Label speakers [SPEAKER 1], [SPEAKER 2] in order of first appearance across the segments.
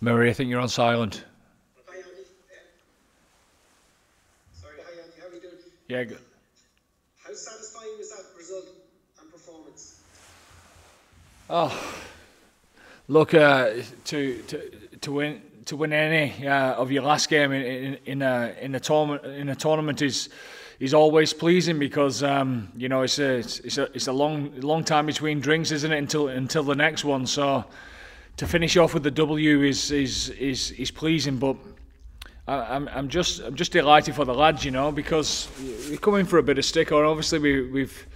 [SPEAKER 1] Murray, I think you're on silent.
[SPEAKER 2] Hi, Andy. Sorry, hi, Andy. How are you doing?
[SPEAKER 1] Yeah, good.
[SPEAKER 2] How satisfying was that result and performance?
[SPEAKER 1] Oh, look, to win any of your last game in a tournament is always pleasing because it's a long time between drinks, isn't it? Until the next one. So to finish off with the W is pleasing, but I'm just delighted for the lads, because we're coming for a bit of stick. Or obviously we've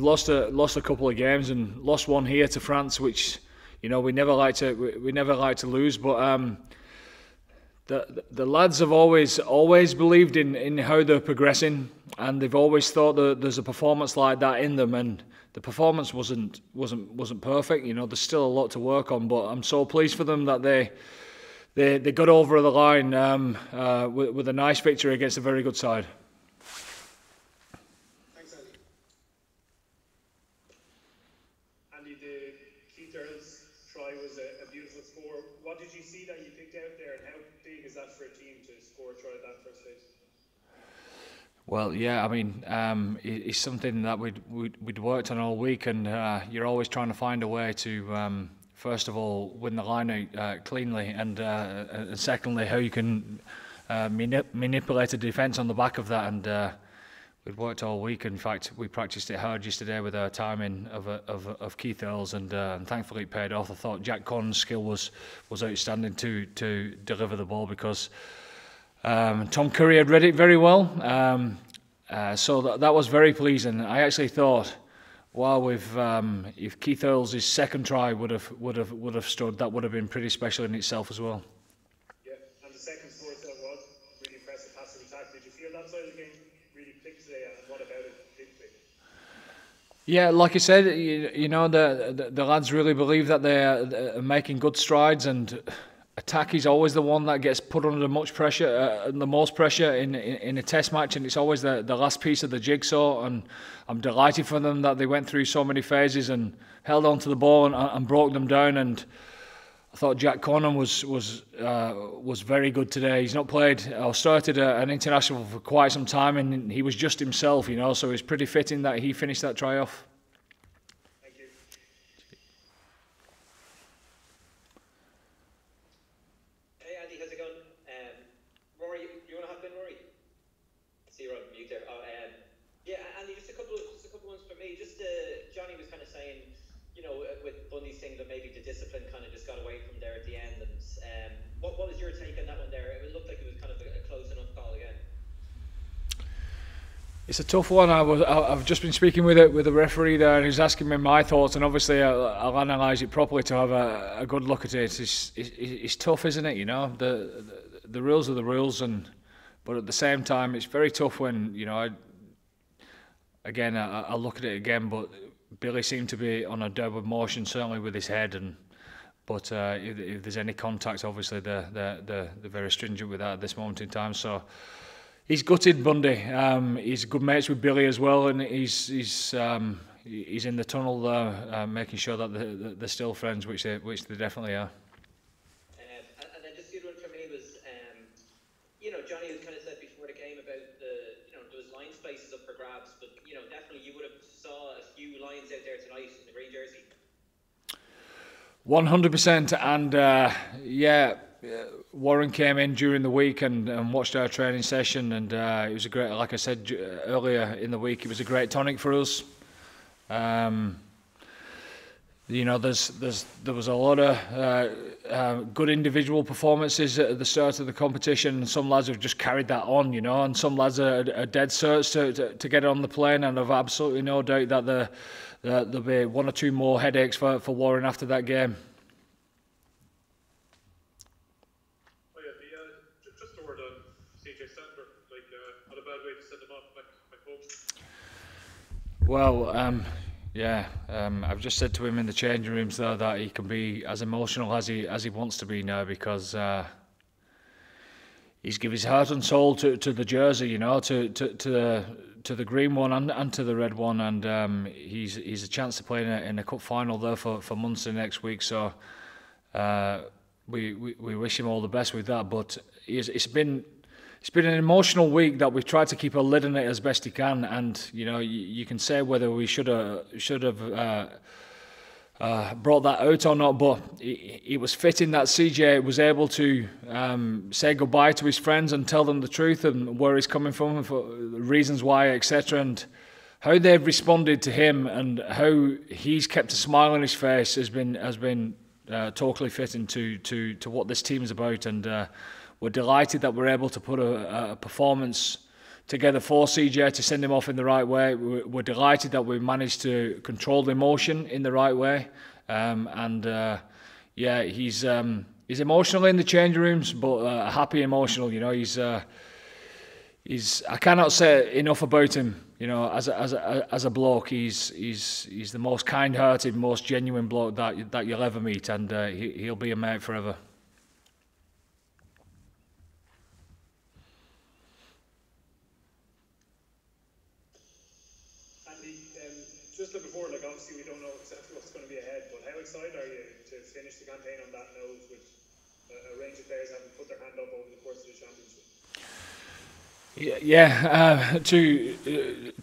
[SPEAKER 1] lost a couple of games and lost one here to France, which we never like to lose. But the lads have always believed in how they're progressing, and they've always thought that there's a performance like that in them, and the performance wasn't perfect. There's still a lot to work on, but I'm so pleased for them that they got over the line with a nice victory against a very good side.
[SPEAKER 2] Thanks, Andy.
[SPEAKER 3] Andy, the Keith Earls try was a beautiful score. What did you see that you picked out there, and how big is that for a team to score a try at that first stage?
[SPEAKER 1] Well, yeah, I mean, it's something that we'd worked on all week, and you're always trying to find a way to, first of all, win the line out cleanly, and secondly, how you can manipulate a defence on the back of that. And we'd worked all week. In fact, we practiced it hard yesterday with our timing of Keith Earls, and thankfully it paid off. I thought Jack Conn's skill was outstanding to deliver the ball, because Tom Curry had read it very well, so that was very pleasing. I actually thought, wow, if Keith Earls' second try would have stood, that would have been pretty special in itself as well.
[SPEAKER 3] Yeah, and the second score itself was really impressive passive attack. Did you feel that side of the game really clicked today, and what about it did click?
[SPEAKER 1] Yeah, like I said, the lads really believe that they're making good strides, and attack is always the one that gets put under much pressure, the most pressure in a test match, and it's always the last piece of the jigsaw. And I'm delighted for them that they went through so many phases and held on to the ball and broke them down. And I thought Jack Connon was very good today. He's not played or started an international for quite some time, and he was just himself, so it's pretty fitting that he finished that try off.
[SPEAKER 4] Johnny was kind of saying, with Bundy's thing, that maybe the discipline kind of just got away from there at the end. And what was your take on that one there? It looked like it was kind of a close enough call again.
[SPEAKER 1] It's a tough one. I've just been speaking with the referee there, and he's asking me my thoughts, and obviously I'll analyse it properly to have a good look at it. It's tough, isn't it? The rules are the rules, but at the same time, it's very tough when I look at it again, but Billy seemed to be on a downward motion, certainly with his head, but if there's any contact, obviously they're very stringent with that at this moment in time. So he's gutted, Bundy. He's good mates with Billy as well, and he's in the tunnel there, making sure that they're still friends, which they definitely are.
[SPEAKER 4] And then just the other one for me was, Johnny had kind of said before the game about there was line spaces up for grabs, but definitely you would have saw a few lines out there tonight in the green jersey.
[SPEAKER 1] 100%, and Warren came in during the week and watched our training session, and it was a great, like I said earlier in the week, it was a great tonic for us. There was a lot of good individual performances at the start of the competition. Some lads have just carried that on, and some lads are dead certs to get on the plane, and I've absolutely no doubt that there'll be one or two more headaches for Warren after that game.
[SPEAKER 3] Oh yeah, just a word on CJ Sander, not a bad way to send him off back home.
[SPEAKER 1] Well, I've just said to him in the changing rooms there that he can be as emotional as he wants to be now, because he's given his heart and soul to the jersey, to the green one and to the red one, and he's a chance to play in a cup final there for Munster next week. So we wish him all the best with that. But it's been an emotional week that we've tried to keep a lid on it as best he can. And you can say whether we should have brought that out or not, but it was fitting that CJ was able to say goodbye to his friends and tell them the truth and where he's coming from and for the reasons why, etc. And how they've responded to him and how he's kept a smile on his face has been totally fitting to what this team is about. And we're delighted that we're able to put a performance together for CJ to send him off in the right way. We're delighted that we managed to control the emotion in the right way. He's emotional in the changing rooms, but happy emotional. I cannot say enough about him. As a bloke, he's the most kind-hearted, most genuine bloke that you'll ever meet, and he'll be a mate forever.
[SPEAKER 3] Just looking forward, obviously we don't know exactly what's going to be ahead, but how excited are you to finish the campaign on that note with a range of players having put their hand up over the course of the championship?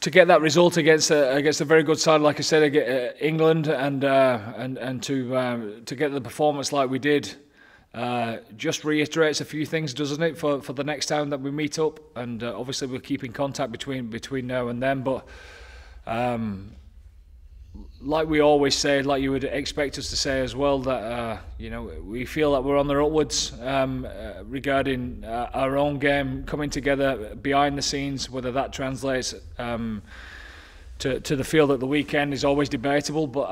[SPEAKER 3] To get that result against a very good side, like I said, England, and to get the performance like we did, just reiterates a few things, doesn't it, for the next time that we meet up? And obviously we'll keep in contact between now and then, but. Like we always say, like you would expect us to say as well, that we feel that we're on the upwards regarding our own game coming together behind the scenes. Whether that translates to the field at the weekend is always debatable, but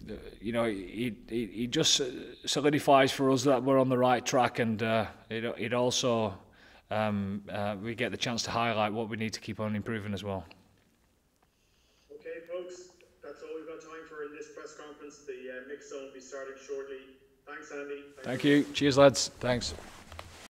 [SPEAKER 3] it just solidifies for us that we're on the right track, and it also we get the chance to highlight what we need to keep on improving as well. Okay, folks. That's all we've got time for in this press conference. The mix zone will be starting shortly. Thanks, Andy.
[SPEAKER 1] Thank you. Cheers, lads. Thanks.